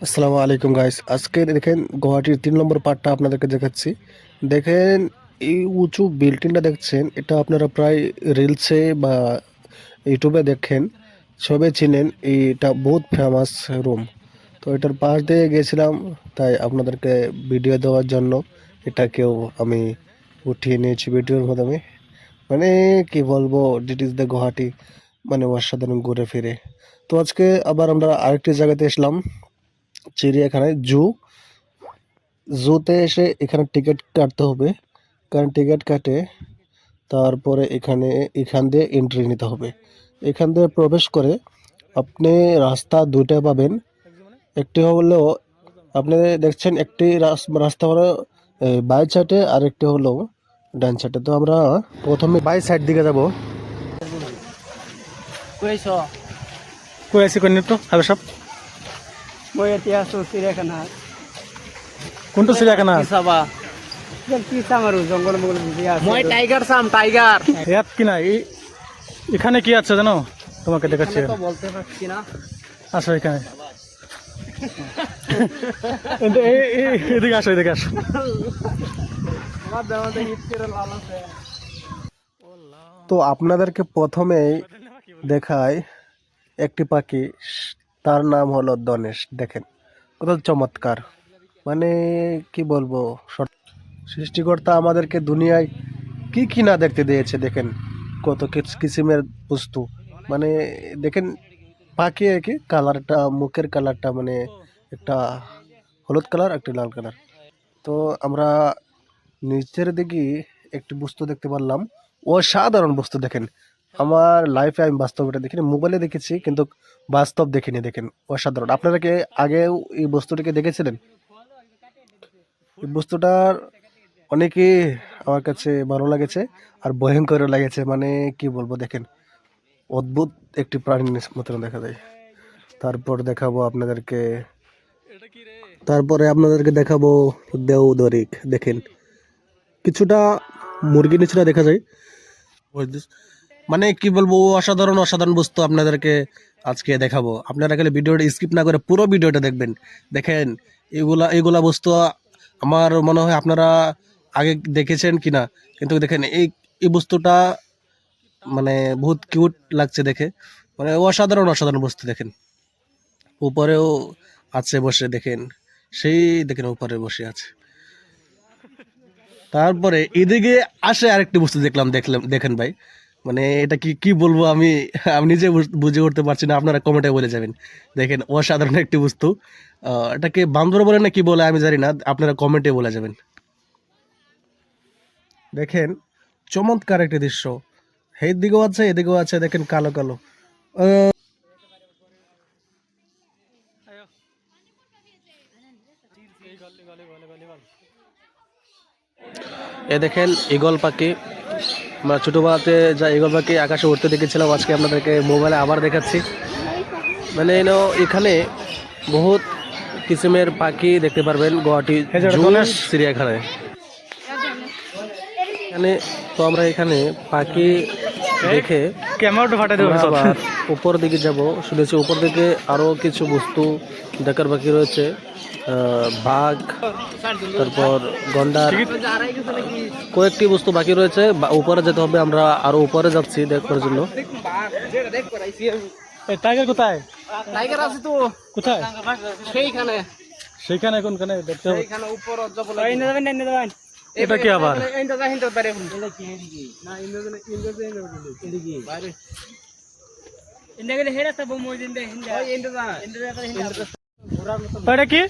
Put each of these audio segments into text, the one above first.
আসসালামু আলাইকুম গাইস, আজকে দেখেন গুয়াহাটির 3 নম্বর পার্টটা আপনাদেরকে দেখাচ্ছি। দেখেন এই উঁচু বিল্ডিংটা দেখছেন, এটা আপনারা প্রায় রিলসে বা ইউটিউবে দেখেন, সবে চিনেন। এটা বহুত ফেমাস রুম। তো এটার পাশ দিয়ে গেছিলাম, তাই আপনাদেরকে ভিডিও দেওয়ার জন্য এটাকেও আমি উঠিয়ে নিয়েছি ভিডিওর মাধ্যমে। মানে কি বলবো, ডিট ইজ দ্য গুয়াহাটি, মানে অসাধারণ ঘুরে ফিরে। তো আজকে আবার আমরা আরেকটি জায়গাতে এসলাম, চিড়িয়াখানায়, জুতে এসে এখানে টিকিট কাটতে হবে। কারণ টিকিট কাটে তারপরে এখান দিয়ে এন্ট্রি নিতে হবে। এখান দিয়ে প্রবেশ করে আপনি রাস্তা দুইটা পাবেন। একটি হলো, আপনি দেখছেন একটি রাস্তা হলো বাই সাইডে, আর একটি হলো ডান সাইডে। তো আমরা প্রথমে বাই সাইড দিকে যাব। কইছ কই আছি কই তো হবে সব। মই এতিয়া আছো চিৰিয়াখানাত। কোনটো চিড়িয়াখানা? কি চাবা? কি চাম আৰু জংগল মংগল বুজি আছে। মই টাইগার চাম, টাইগার। ইয়াত কি নাই এখানে কি আছে জানো? তোমাকে দেখাচ্ছি। তো বলতে পারছি না। আসো এখানে। এদিকে আসো, এদিকে আসো। আমার দামাতে হিট করে লাল আছে। তো আপনাদেরকে প্রথমেই দেখায় একটি পাখি, তার নাম হলো ধনেশ। দেখেন কত চমৎকার, মানে কি বলবো, সৃষ্টিকর্তা আমাদেরকে দুনিয়ায় কি কি না দেখতে দিয়েছে। দেখেন কত কিসিমের বস্তু, মানে দেখেন পাখি আর কি, কালারটা, মুখের কালারটা মানে একটা হলুদ কালার, একটা লাল কালার। তো আমরা নিচের দিকে একটি বস্তু দেখতে পারলাম, অসাধারণ বস্তু। দেখেন আমার লাইফে আমি বাস্তব এটা দেখিনি, মোবাইলে দেখেছি কিন্তু বাস্তব দেখিনি। দেখেন অসাধারণ। আপনারা কি আগেও এই বস্তুটিকে দেখেছিলেন? এই বস্তুটার অনেকই আমার কাছে ভালো লাগেছে, আর ভয়ঙ্করও লাগেছে। মানে কি বলবো, দেখেন অদ্ভুত একটি প্রাণীর মতন দেখা যায়। তারপরে আপনাদেরকে দেখাবো দেওদরিক। দেখেন কিছুটা মুরগি নিচুরা দেখা যায়। মানে কি বলবো, অসাধারণ অসাধারণ বস্তু আপনাদেরকে আজকে দেখাবো। আপনারা খালি ভিডিওটা স্কিপ না করে পুরো ভিডিওটা দেখবেন। দেখেন এগুলা এগুলা বস্তু আমার মনে হয় আপনারা আগে দেখেছেন কিনা, কিন্তু দেখেন এই এই বস্তুটা মানে বহুত কিউট লাগছে দেখে। মানে অসাধারণ অসাধারণ বস্তু। দেখেন উপরেও আছে বসে, দেখেন সেই, দেখেন উপরে বসে আছে। তারপরে এদিকে আসে আরেকটি বস্তু দেখেন ভাই, মানে এটা কি কি বলবো আমি আমি নিজে বুঝে উঠতে পারছি না, আপনারা কমেন্টে বলে যাবেন। দেখেন অসাধারণ একটি বস্তু। এটাকে বান্দর বলে না কি বলে আমি জানি না, আপনারা কমেন্টে বলে যাবেন। দেখেন চমৎকার একটি দৃশ্য, এদিকেও আছে এদিকেও আছে। দেখেন কালো কালো। এ দেখেন ঈগল পাখি। আমরা ছোটোবেলাতে যা ঈগল পাখি আকাশে উঠতে দেখেছিলাম, আজকে আপনাদেরকে মোবাইলে আবার দেখাচ্ছি। মানে এখানে বহুত কিসিমের পাখি দেখতে পারবেন গুয়াহাটি চিড়িয়াখানায়। এখানে তো আমরা এখানে পাখি দেখে ক্যামেরাটা ফাটাই দেবো আমরা সব। আবার উপর দিকে যাব। শুনেছি উপর দিকে আরো কিছু বস্তু দেখার বাকি রয়েছে, বাঘ, তারপর গন্ডার, কয়েকটি বস্তু বাকি রয়েছে। উপরে যেতে হবে, আমরা আরো উপরে যাচ্ছি দেখবার জন্য। টাইগার কোথায়? টাইগার আছে তো। কোথায়? সেইখানে। সেইখানে কোনখানে দেখতে হবে? সেইখানে উপরত যাব লাগে। ইন্দা যাবেন না, ইন্দা যাবেন। এটা কি আবার? ইন্দা যা, ইন্দা বাইরে এখন। এটা কি এদিকে? না ইন্দা যান, ইন্দা যাই না এদিকে বাইরে। ইন্দা গেলে হেরা তব মই ইন্দা ইন্দা। ওই ইন্দা যা, ইন্দা যা করে ইন্দা। ঘোড়ার মত এটা কি?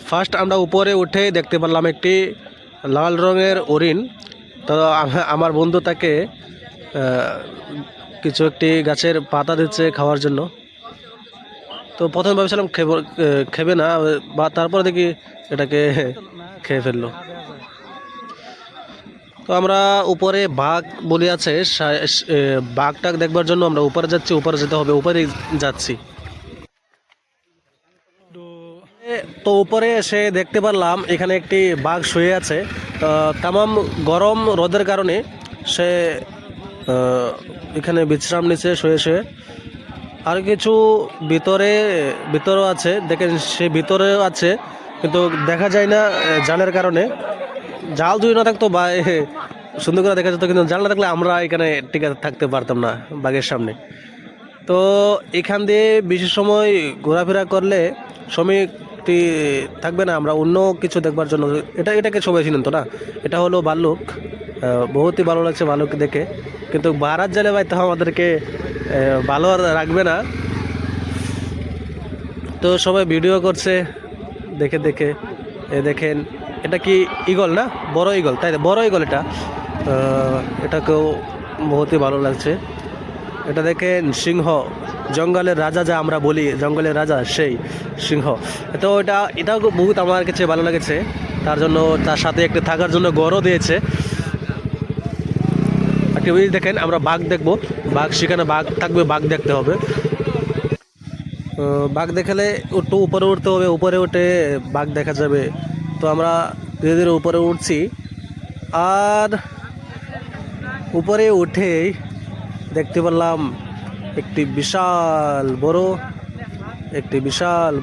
ফার্স্ট আমরা উপরে উঠে দেখতে পারলাম একটি লাল রঙের হরিণ। তো আমার বন্ধু তাকে কিছু একটি গাছের পাতা দিচ্ছে খাওয়ার জন্য। তো প্রথমে ভাবছিলাম খেবে না, বা তারপরে দেখি এটাকে খেয়ে ফেললো। তো আমরা উপরে বাঘ বলে আছে, বাঘটা দেখবার জন্য আমরা উপরে যাচ্ছি। উপরে যেতে হবে, উপরে যাচ্ছি। তো উপরে এসে দেখতে পারলাম এখানে একটি বাঘ শুয়ে আছে। তামাম গরম রোদের কারণে সে এখানে বিশ্রাম নিচ্ছে শুয়ে শুয়ে। আর কিছু ভিতরেও আছে, দেখেন সে ভিতরেও আছে কিন্তু দেখা যায় না জালের কারণে। জাল যদি না থাকতো বা সুন্দর করে দেখা যেত, কিন্তু জাল না থাকলে আমরা এখানে টিকে থাকতে পারতাম না বাঘের সামনে। তো এখান দিয়ে বেশি সময় ঘোরাফেরা করলে সময়টি থাকবে না, আমরা অন্য কিছু দেখবার জন্য। এটাকে সবাই চিনেন তো না, এটা হলো ভাল্লুক। বহুতই ভালো লাগছে ভাল্লুক দেখে, কিন্তু বারাত জালে ভাই তো আমাদেরকে ভালো আর রাখবে না। তো সবাই ভিডিও করছে দেখে দেখে। দেখেন এটা কি ঈগল না, বড় ঈগল, তাই বড় ঈগল এটা। এটাকেও বহুতই ভালো লাগছে। এটা দেখেন সিংহ, জঙ্গলের রাজা যা আমরা বলি, জঙ্গলের রাজা সেই সিংহ। তো এটাও বহুত আমার কাছে ভালো লেগেছে, তার জন্য তার সাথে একটু থাকার জন্য ঘরও দিয়েছে। দেখেন আমরা বাঘ দেখবো, বাঘ সেখানে বাঘ থাকবে, বাঘ দেখতে হবে। বাঘ দেখালে একটু উপরে উঠতে হবে, উপরে উঠে বাঘ দেখা যাবে। তো আমরা ধীরে ধীরে উপরে উঠছি, আর উপরে উঠেই দেখতে পেলাম একটি বিশাল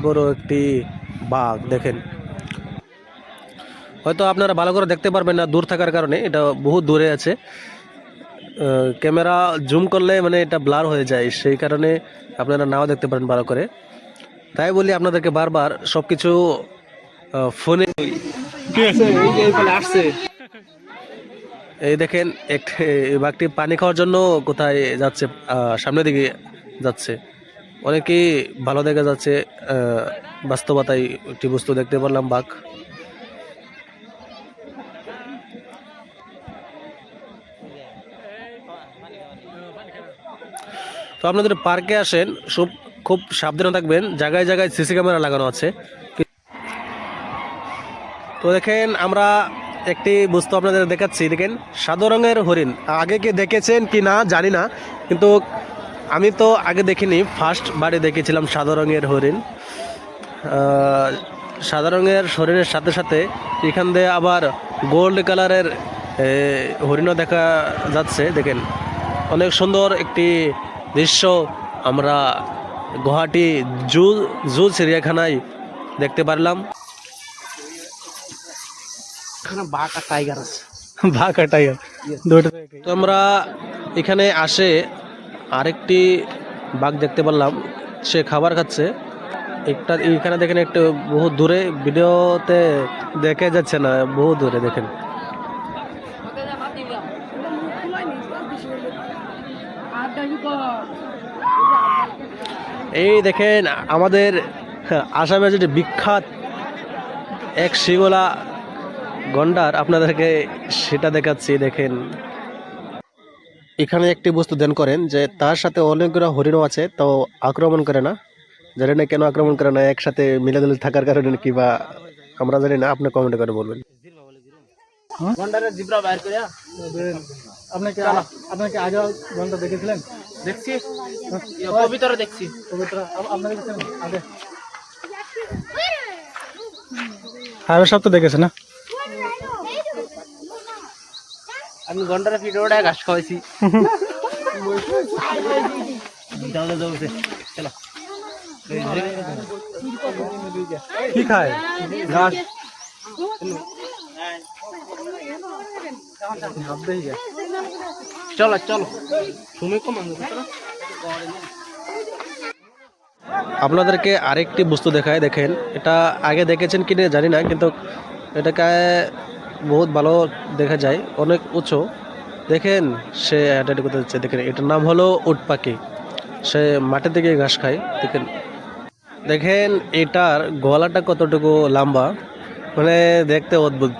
বড় একটি বাঘ। দেখেন হয়তো আপনারা ভালো করে দেখতে পারবেন না দূর থাকার কারণে, এটা বহুত দূরে আছে। ক্যামেরা জুম করলে মানে এটা ব্লার হয়ে যায়, সেই কারণে আপনারা নাও দেখতে পারেন ভালো করে। তাই বলি আপনাদেরকে বারবার সব কিছু ফোনে আসছে। এই দেখেন এই বাঘটি পানি খাওয়ার জন্য কোথায় যাচ্ছে, সামনের দিকে যাচ্ছে। অনেকেই ভালো দেখা যাচ্ছে, বাস্তবতায় একটি বস্তু দেখতে পারলাম, বাঘ। তো আপনাদের পার্কে আসেন, খুব সাবধানে থাকবেন, জায়গায় জায়গায় সিসি ক্যামেরা লাগানো আছে। তো দেখেন আমরা একটি বস্তু আপনাদের দেখাচ্ছি, দেখেন সাদা রঙের হরিণ। আগে কি দেখেছেন কি না জানি না, কিন্তু আমি তো আগে দেখিনি, ফার্স্ট বারে দেখেছিলাম সাদা রঙের হরিণ। সাদা রঙের হরিণের সাথে সাথে এখান দিয়ে আবার গোল্ড কালারের হরিণও দেখা যাচ্ছে। দেখেন অনেক সুন্দর একটি দৃশ্য আমরা গুয়াহাটি জু চিড়িয়াখানায় দেখতে পারলাম। বাঘ আর টাইগার আছে, বাঘ আর টাইগার দুটো। তো আমরা এখানে আসে আরেকটি বাঘ দেখতে পারলাম, সে খাবার খাচ্ছে। এখানে দেখেন একটু বহু দূরে, ভিডিওতে দেখা যাচ্ছে না, বহু দূরে দেখেন। এই দেখেন আমাদের আসামের যেটি বিখ্যাত এক শিগলা গন্ডার, আপনাদেরকে সেটা দেখাচ্ছি। দেখেন এখানে একটি বস্তু ধ্যান করেন যে তার সাথে অনেকগুলো হরিণও আছে, তো আক্রমণ করে না। জানি না কেন আক্রমণ করে না, একসাথে মিলেদুলে থাকার কারণে কিবা আমরা জানি না, আপনি কমেন্ট করে বলবেন। আপনাকে আগে ঘন্টা দেখেছিলেন? দেখছি, পবিত্র দেখছি, আপনাকে আগে হাইওয়ে সব তো দেখেছে না? আমি ঘন্টার ভিডিওটা ঘাস খাওয়াইছি। চলো কি খায়? ঘাস। চলো চলো, তুমি কম। আপনাদেরকে আরেকটি বস্তু দেখায়, দেখেন এটা আগে দেখেছেন কি না জানি না, কিন্তু এটাকে বহুত ভালো দেখা যায়, অনেক উঁচু। দেখেন সে হাঁটাহাঁটি করতে যাচ্ছে। দেখেন এটার নাম হলো উট পাখি, সে মাটির দিকে ঘাস খায়। দেখেন দেখেন এটার গলাটা কতটুকু লম্বা, মানে দেখতে অদ্ভুত।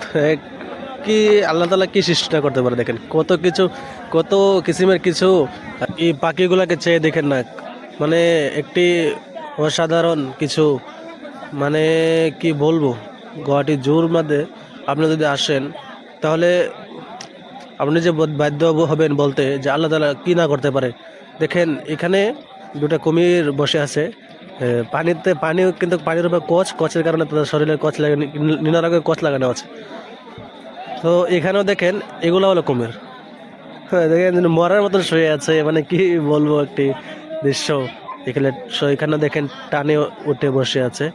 কি আল্লাহ তাআলা কি সৃষ্টিটা করতে পারে, দেখেন কত কিছু, কত কিসিমের কিছু। এই পাখিগুলোকে চেয়ে দেখেন না, মানে একটি অসাধারণ কিছু, মানে কি বলবো। গুয়াহাটি জুর মধ্যে আপনি যদি আসেন তাহলে আপনি যে বাধ্য হবেন বলতে যে আল্লাহ তাআলা কি না করতে পারে। দেখেন এখানে দুটো কুমির বসে আছে পানিতে, পানি কিন্তু পানির উপর কচের কারণে তাদের শরীরে কচ লাগানো, নীলা রঙের কচ লাগানো আছে। তো এখানেও দেখেন এগুলো হলো কুমির, হ্যাঁ দেখেন মরার মতন শুয়ে আছে, মানে কি বলবো একটি দৃশ্য। এখানে দেখেন টানে উঠে বসে আছে।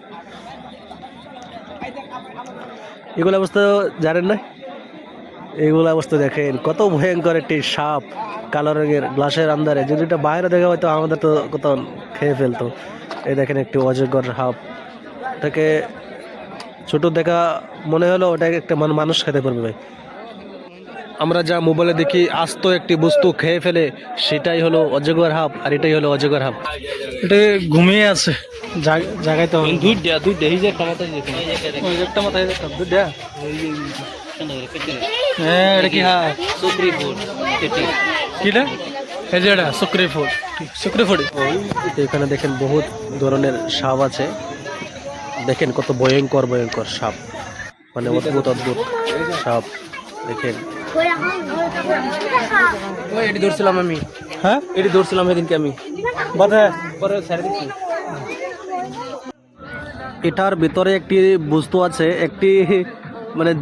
এগুলো অবস্থা জানেন না? এইগুলো অবস্থা দেখেন কত ভয়ঙ্কর একটি সাপ, কালো রঙের, গ্লাসের আন্দারে। যদি এটা বাইরে দেখা হয়তো আমাদের তো কোথাও খেয়ে ফেলতো। এই দেখেন একটি অজগর সাপ, এটাকে ছোট দেখা মনে হলো, ওটা একটা মানুষ খেতে পারবে ভাই। আমরা যা মোবাইলে দেখি আস্ত একটি বস্তু খেয়ে ফেলে, সেটাই হলো অজগর সাপ, আর এটাই হলো অজগর সাপ। এটা ঘুমিয়ে আছে, জাগাই তো দুইটা এই যে একটা মাথা একটা মাথায় দুধ দেয়া। হ্যাঁ এটা কি? হ্যাঁ সুপ্রি ফুড কিটা? এই যে এটা শুক্রি ফুড, শুক্রি ফুড। এখানে দেখেন বহুত ধরনের সাপ আছে, দেখেন কত ভয়ঙ্কর ভয়ঙ্কর সাপ, মানে অদ্ভুত অদ্ভুত সাপ দেখেন। এটি ধরছিলাম আমি, হ্যাঁ এটি ধরছিলাম সেদিনকে আমি, বাদে পরে ছেড়ে দিচ্ছি। এটার ভিতরে একটি বস্তু আছে, একটি মানে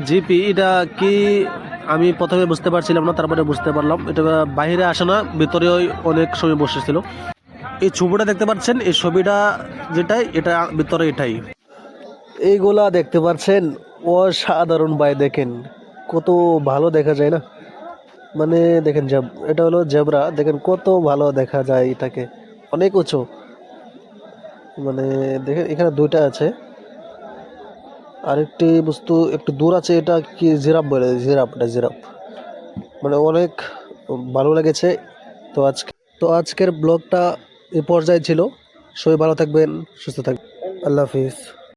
জিপি। এটা কি আমি প্রথমে বুঝতে পারছিলাম না, তারপরে বুঝতে পারলাম। এটা বাইরে আসে না, ভিতরে অনেক সময় বসেছিল। এই ছবিটা দেখতে পাচ্ছেন, এই ছবিটা যেটাই, এটা ভিতরে এটাই। এইগুলা দেখতে পাচ্ছেন, অসাধারণ ভাই। দেখেন কত ভালো দেখা যায় না, মানে দেখেন এটা হলো জেব্রা, দেখেন কত ভালো দেখা যায় এটাকে, অনেক উঁচু। মানে দেখেন এখানে দুইটা আছে, আরেকটি বস্তু একটু দূর আছে, এটা কি জিরাফ বলে, জিরাফ, এটা জিরাফ। মানে অনেক ভালো লেগেছে। তো আজকের ব্লগটা এই পর্যায়ে ছিল। সবাই ভালো থাকবেন, সুস্থ থাকবেন। আল্লাহ হাফিজ।